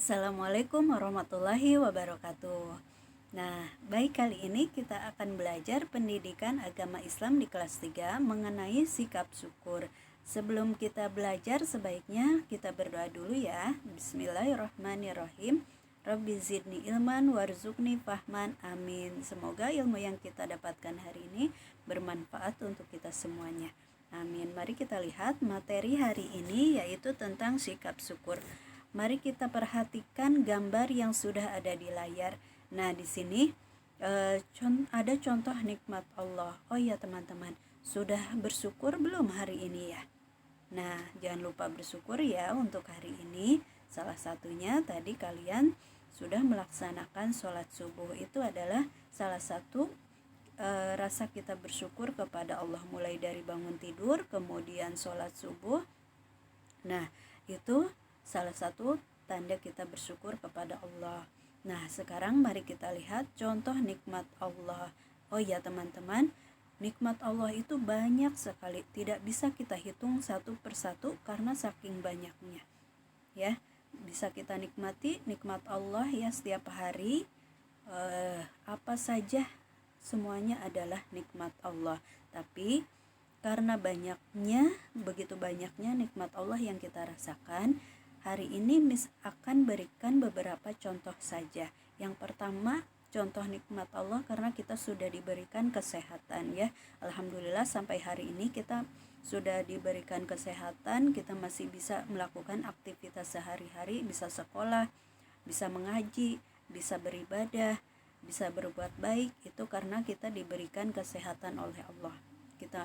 Assalamualaikum warahmatullahi wabarakatuh. Nah, baik, kali ini kita akan belajar pendidikan agama Islam di kelas 3 mengenai sikap syukur. Sebelum kita belajar, sebaiknya kita berdoa dulu ya. Bismillahirrahmanirrahim. Rabbi zidni ilman warzuqni fahman, amin. Semoga ilmu yang kita dapatkan hari ini bermanfaat untuk kita semuanya. Amin. Mari kita lihat materi hari ini, yaitu tentang sikap syukur. Mari kita perhatikan gambar yang sudah ada di layar. Nah, di sini ada contoh nikmat Allah. Oh ya teman-teman, sudah bersyukur belum hari ini ya? Nah, jangan lupa bersyukur ya untuk hari ini. Salah satunya tadi kalian sudah melaksanakan sholat subuh. Itu adalah salah satu rasa kita bersyukur kepada Allah, mulai dari bangun tidur, kemudian sholat subuh. Nah, itu salah satu tanda kita bersyukur kepada Allah. Nah, sekarang mari kita lihat contoh nikmat Allah. Oh ya teman-teman, nikmat Allah itu banyak sekali, tidak bisa kita hitung satu persatu karena saking banyaknya. Ya, bisa kita nikmati nikmat Allah ya setiap hari. Apa saja semuanya adalah nikmat Allah. Tapi karena begitu banyaknya nikmat Allah yang kita rasakan, hari ini akan berikan beberapa contoh saja. Yang pertama, contoh nikmat Allah karena kita sudah diberikan kesehatan ya. Alhamdulillah sampai hari ini kita sudah diberikan kesehatan, kita masih bisa melakukan aktivitas sehari-hari, bisa sekolah, bisa mengaji, bisa beribadah, bisa berbuat baik. Itu karena kita diberikan kesehatan oleh Allah.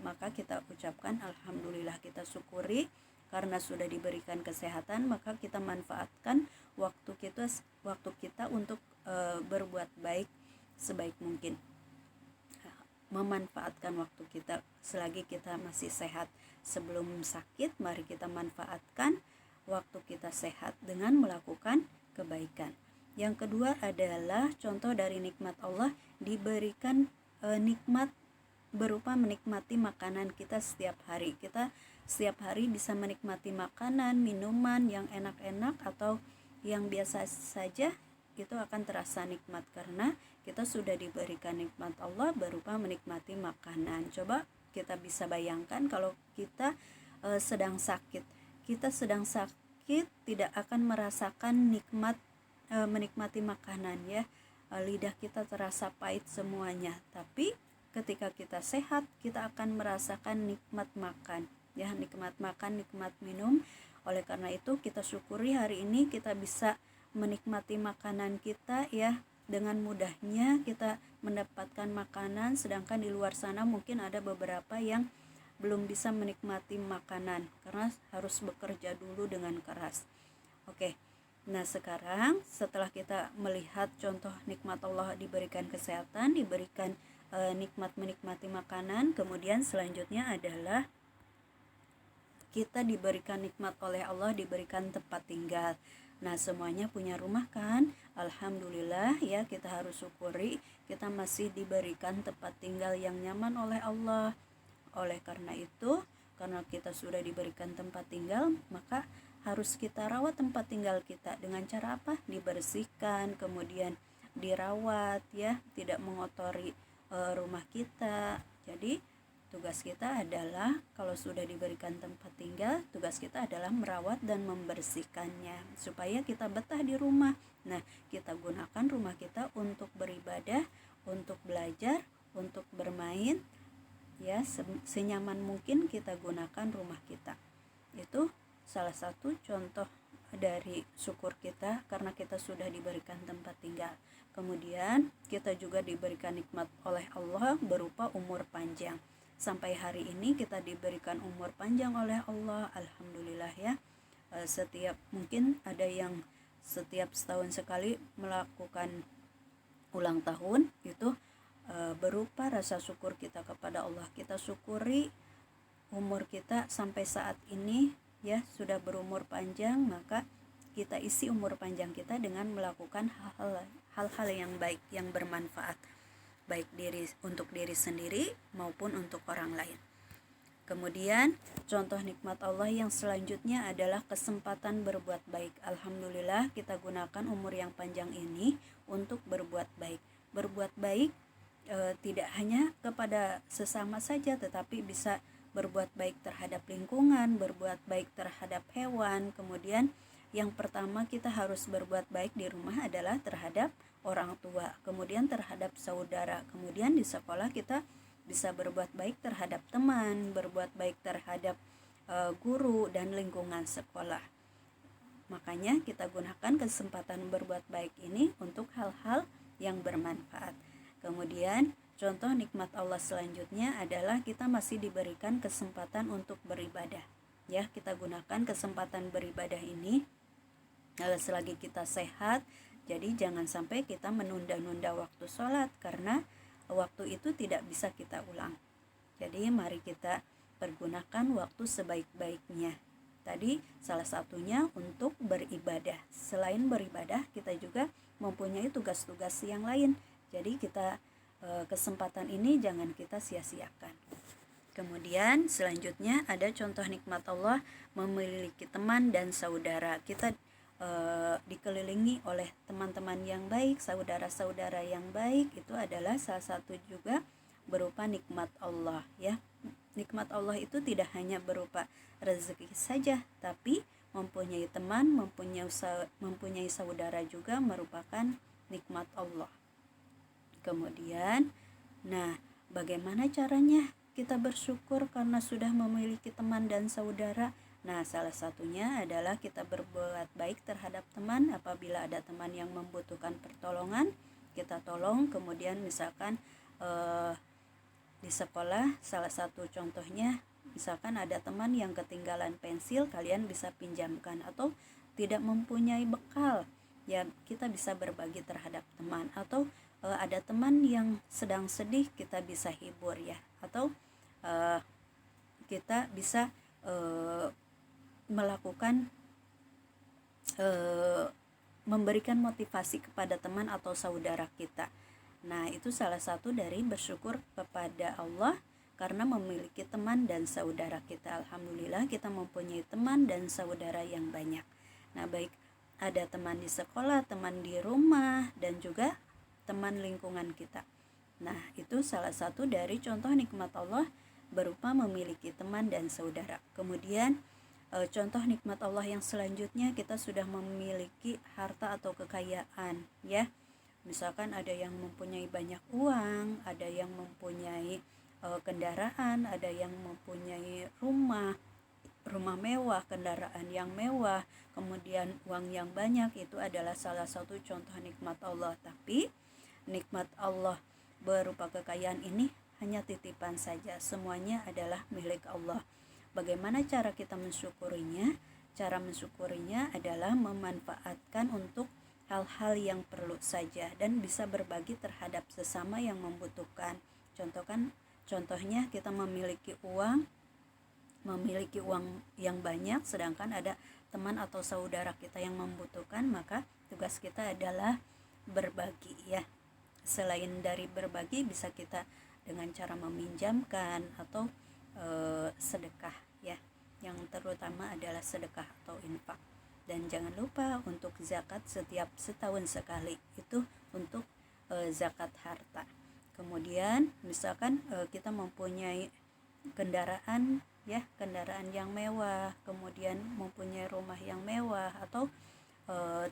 Maka kita ucapkan alhamdulillah, kita syukuri karena sudah diberikan kesehatan, maka kita manfaatkan waktu kita untuk berbuat baik sebaik mungkin. Memanfaatkan waktu kita selagi kita masih sehat. Sebelum sakit, mari kita manfaatkan waktu kita sehat dengan melakukan kebaikan. Yang kedua adalah contoh dari nikmat Allah, diberikan nikmat berupa menikmati makanan kita setiap hari. Kita setiap hari bisa menikmati makanan, minuman yang enak-enak atau yang biasa saja, itu akan terasa nikmat karena kita sudah diberikan nikmat Allah berupa menikmati makanan. Coba kita bisa bayangkan kalau kita sedang sakit. Kita sedang sakit tidak akan merasakan nikmat menikmati makanan ya. Lidah kita terasa pahit semuanya. Tapi ketika kita sehat, kita akan merasakan nikmat makan ya, nikmat makan, nikmat minum. Oleh karena itu kita syukuri hari ini kita bisa menikmati makanan kita ya. Dengan mudahnya kita mendapatkan makanan, sedangkan di luar sana mungkin ada beberapa yang belum bisa menikmati makanan karena harus bekerja dulu dengan keras. Oke. Nah, sekarang setelah kita melihat contoh nikmat Allah, diberikan kesehatan, diberikan nikmat menikmati makanan, kemudian selanjutnya adalah kita diberikan nikmat oleh Allah, diberikan tempat tinggal. Nah, semuanya punya rumah kan? Alhamdulillah ya, kita harus syukuri kita masih diberikan tempat tinggal yang nyaman oleh Allah. Oleh karena itu, karena kita sudah diberikan tempat tinggal, maka harus kita rawat tempat tinggal kita. Dengan cara apa? Dibersihkan, kemudian dirawat ya, tidak mengotori rumah kita. Jadi tugas kita adalah, kalau sudah diberikan tempat tinggal, tugas kita adalah merawat dan membersihkannya supaya kita betah di rumah. Nah, kita gunakan rumah kita untuk beribadah, untuk belajar, untuk bermain ya, senyaman mungkin kita gunakan rumah kita. Itu salah satu contoh dari syukur kita karena kita sudah diberikan tempat tinggal. Kemudian kita juga diberikan nikmat oleh Allah berupa umur panjang. Sampai hari ini kita diberikan umur panjang oleh Allah, alhamdulillah ya. Mungkin ada yang setiap setahun sekali melakukan ulang tahun, itu berupa rasa syukur kita kepada Allah. Kita syukuri umur kita sampai saat ini ya, sudah berumur panjang, maka kita isi umur panjang kita dengan melakukan hal-hal yang baik, yang bermanfaat, baik untuk diri sendiri maupun untuk orang lain. Kemudian contoh nikmat Allah yang selanjutnya adalah kesempatan berbuat baik. Alhamdulillah kita gunakan umur yang panjang ini untuk berbuat baik. Berbuat baik tidak hanya kepada sesama saja, tetapi bisa berbuat baik terhadap lingkungan, berbuat baik terhadap hewan. Kemudian yang pertama kita harus berbuat baik di rumah adalah terhadap orang tua, kemudian terhadap saudara, kemudian di sekolah kita bisa berbuat baik terhadap teman, berbuat baik terhadap guru dan lingkungan sekolah. Makanya kita gunakan kesempatan berbuat baik ini untuk hal-hal yang bermanfaat. Kemudian contoh nikmat Allah selanjutnya adalah kita masih diberikan kesempatan untuk beribadah. Ya, kita gunakan kesempatan beribadah ini selagi kita sehat. Jadi jangan sampai kita menunda-nunda waktu sholat, karena waktu itu tidak bisa kita ulang. Jadi mari kita pergunakan waktu sebaik-baiknya. Tadi salah satunya untuk beribadah. Selain beribadah, kita juga mempunyai tugas-tugas yang lain. Jadi kita kesempatan ini jangan kita sia-siakan. Kemudian selanjutnya ada contoh nikmat Allah memiliki teman dan saudara. Kita dikelilingi oleh teman-teman yang baik, saudara-saudara yang baik, itu adalah salah satu juga berupa nikmat Allah, ya. Nikmat Allah itu tidak hanya berupa rezeki saja, tapi mempunyai teman, mempunyai saudara juga merupakan nikmat Allah. Kemudian, bagaimana caranya kita bersyukur karena sudah memiliki teman dan saudara? Salah satunya adalah kita berbuat baik terhadap teman. Apabila ada teman yang membutuhkan pertolongan, kita tolong. Kemudian misalkan di sekolah, salah satu contohnya, misalkan ada teman yang ketinggalan pensil, kalian bisa pinjamkan. Atau tidak mempunyai bekal, ya kita bisa berbagi terhadap teman. Atau ada teman yang sedang sedih, kita bisa hibur, ya. Atau kita bisa melakukan memberikan motivasi kepada teman atau saudara kita. Itu salah satu dari bersyukur kepada Allah karena memiliki teman dan saudara kita. Alhamdulillah kita mempunyai teman dan saudara yang banyak. Baik ada teman di sekolah, teman di rumah, dan juga teman lingkungan kita. Itu salah satu dari contoh nikmat Allah berupa memiliki teman dan saudara. Kemudian contoh nikmat Allah yang selanjutnya, kita sudah memiliki harta atau kekayaan, ya. Misalkan ada yang mempunyai banyak uang, ada yang mempunyai kendaraan, ada yang mempunyai rumah mewah, kendaraan yang mewah, kemudian uang yang banyak. Itu adalah salah satu contoh nikmat Allah. Tapi nikmat Allah berupa kekayaan ini hanya titipan saja, semuanya adalah milik Allah. Bagaimana cara kita mensyukurinya? Cara mensyukurinya adalah memanfaatkan untuk hal-hal yang perlu saja dan bisa berbagi terhadap sesama yang membutuhkan. Contohnya kita memiliki uang yang banyak, sedangkan ada teman atau saudara kita yang membutuhkan, maka tugas kita adalah berbagi, ya. Selain dari berbagi, bisa kita dengan cara meminjamkan atau sedekah, ya. Yang terutama adalah sedekah atau infak. Dan jangan lupa untuk zakat setiap setahun sekali, itu untuk zakat harta. Kemudian misalkan kita mempunyai kendaraan, ya, kendaraan yang mewah, kemudian mempunyai rumah yang mewah, atau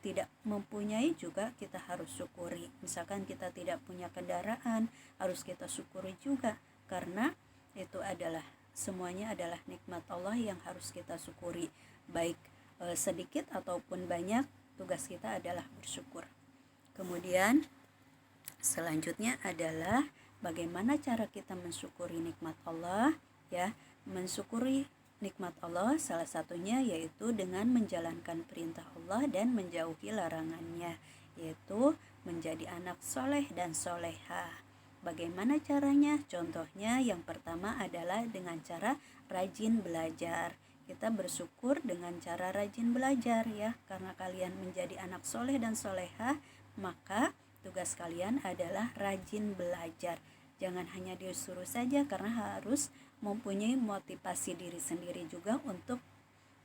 tidak mempunyai juga, kita harus syukuri. Misalkan kita tidak punya kendaraan, harus kita syukuri juga, karena itu adalah semuanya adalah nikmat Allah yang harus kita syukuri, baik sedikit ataupun banyak. Tugas kita adalah bersyukur. Kemudian selanjutnya adalah bagaimana cara kita mensyukuri nikmat Allah, ya. Mensyukuri nikmat Allah salah satunya yaitu dengan menjalankan perintah Allah dan menjauhi larangannya, yaitu menjadi anak soleh dan soleha. Bagaimana caranya? Contohnya yang pertama adalah dengan cara rajin belajar. Kita bersyukur dengan cara rajin belajar, ya. Karena kalian menjadi anak soleh dan soleha, maka tugas kalian adalah rajin belajar. Jangan hanya disuruh saja, karena harus mempunyai motivasi diri sendiri juga untuk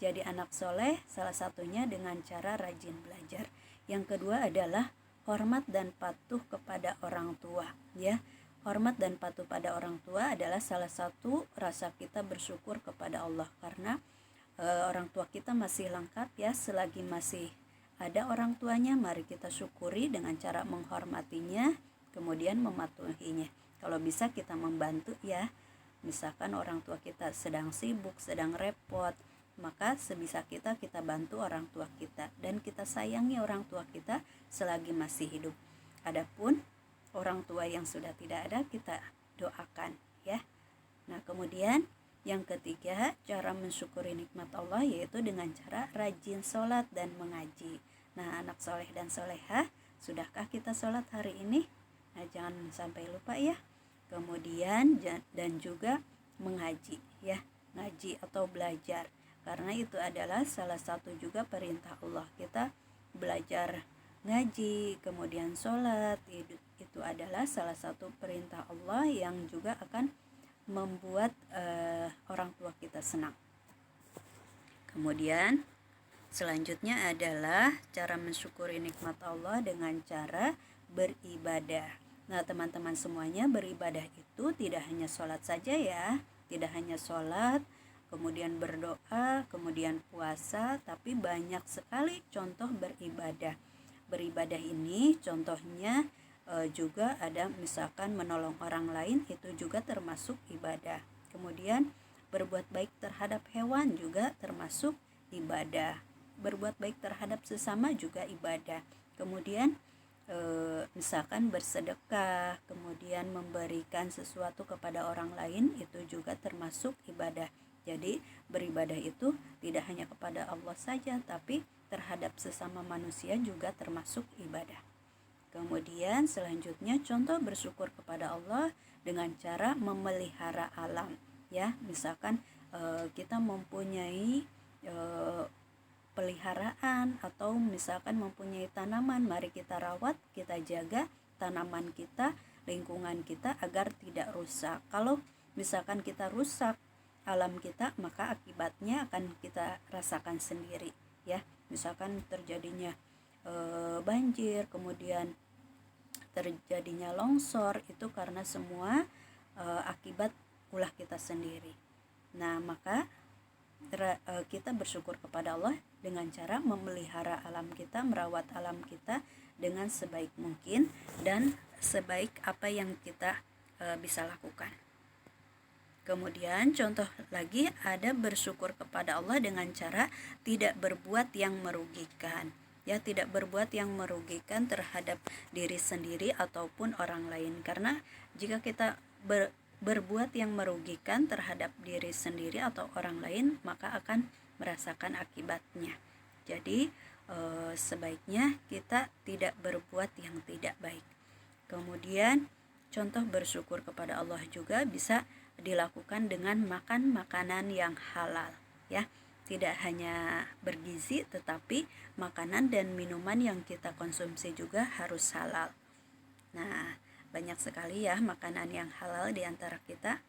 jadi anak soleh, salah satunya dengan cara rajin belajar. Yang kedua adalah hormat dan patuh kepada orang tua, ya. Hormat dan patuh pada orang tua adalah salah satu rasa kita bersyukur kepada Allah, karena orang tua kita masih lengkap, ya. Selagi masih ada orang tuanya, mari kita syukuri dengan cara menghormatinya, kemudian mematuhinya. Kalau bisa kita membantu, ya. Misalkan orang tua kita sedang sibuk, sedang repot, maka sebisa kita bantu orang tua kita, dan kita sayangi orang tua kita selagi masih hidup. Adapun orang tua yang sudah tidak ada, kita doakan, ya. Nah, kemudian yang ketiga, cara mensyukuri nikmat Allah yaitu dengan cara rajin sholat dan mengaji. Nah, anak soleh dan solehah, sudahkah kita sholat hari ini? Nah, jangan sampai lupa, ya. Kemudian dan juga mengaji, ya, ngaji atau belajar, karena itu adalah salah satu juga perintah Allah. Kita belajar ngaji, kemudian sholat, itu adalah salah satu perintah Allah yang juga akan membuat orang tua kita senang. Kemudian selanjutnya adalah cara mensyukuri nikmat Allah dengan cara beribadah. Nah, teman-teman semuanya, beribadah itu tidak hanya sholat saja, ya. Tidak hanya sholat, kemudian berdoa, kemudian puasa, tapi banyak sekali contoh beribadah. Beribadah ini contohnya juga ada misalkan menolong orang lain, itu juga termasuk ibadah. Kemudian berbuat baik terhadap hewan juga termasuk ibadah. Berbuat baik terhadap sesama juga ibadah. Kemudian misalkan bersedekah, kemudian memberikan sesuatu kepada orang lain, itu juga termasuk ibadah. Jadi beribadah itu tidak hanya kepada Allah saja, tapi terhadap sesama manusia juga termasuk ibadah. Kemudian selanjutnya contoh bersyukur kepada Allah dengan cara memelihara alam, ya. Misalkan kita mempunyai peliharaan, atau misalkan mempunyai tanaman, mari kita rawat, kita jaga tanaman kita, lingkungan kita agar tidak rusak. Kalau misalkan kita rusak alam kita, maka akibatnya akan kita rasakan sendiri, ya. Misalkan terjadinya banjir, kemudian terjadinya longsor, itu karena semua akibat ulah kita sendiri. Nah, maka kita bersyukur kepada Allah dengan cara memelihara alam kita, merawat alam kita dengan sebaik mungkin dan sebaik apa yang kita bisa lakukan. Kemudian contoh lagi ada bersyukur kepada Allah dengan cara tidak berbuat yang merugikan, ya, tidak berbuat yang merugikan terhadap diri sendiri ataupun orang lain. Karena jika kita berbuat yang merugikan terhadap diri sendiri atau orang lain, maka akan merasakan akibatnya. Jadi sebaiknya kita tidak berbuat yang tidak baik. Kemudian contoh bersyukur kepada Allah juga bisa dilakukan dengan makan makanan yang halal, ya. Tidak hanya bergizi, tetapi makanan dan minuman yang kita konsumsi juga harus halal. Nah, banyak sekali, ya, makanan yang halal di antara kita,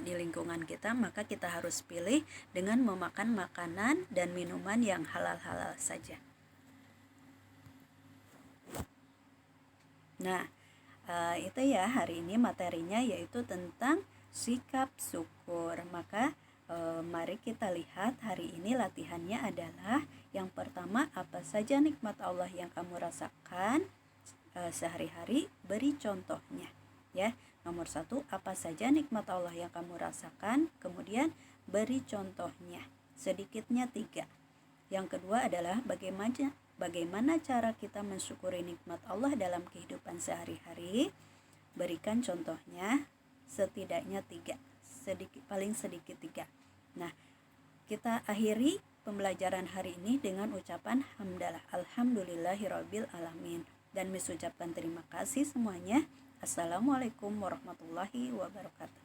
di lingkungan kita, maka kita harus pilih dengan memakan makanan dan minuman yang halal-halal saja. Nah, itu, ya, hari ini materinya yaitu tentang sikap syukur. Maka mari kita lihat hari ini latihannya adalah yang pertama, apa saja nikmat Allah yang kamu rasakan sehari-hari, beri contohnya, ya. Nomor 1, apa saja nikmat Allah yang kamu rasakan, kemudian beri contohnya, sedikitnya 3. Yang kedua adalah bagaimana cara kita mensyukuri nikmat Allah dalam kehidupan sehari-hari, berikan contohnya setidaknya 3, paling sedikit 3. Nah, kita akhiri pembelajaran hari ini dengan ucapan hamdalah, alhamdulillahirabbil alamin, dan mengucapkan terima kasih semuanya. Assalamualaikum warahmatullahi wabarakatuh.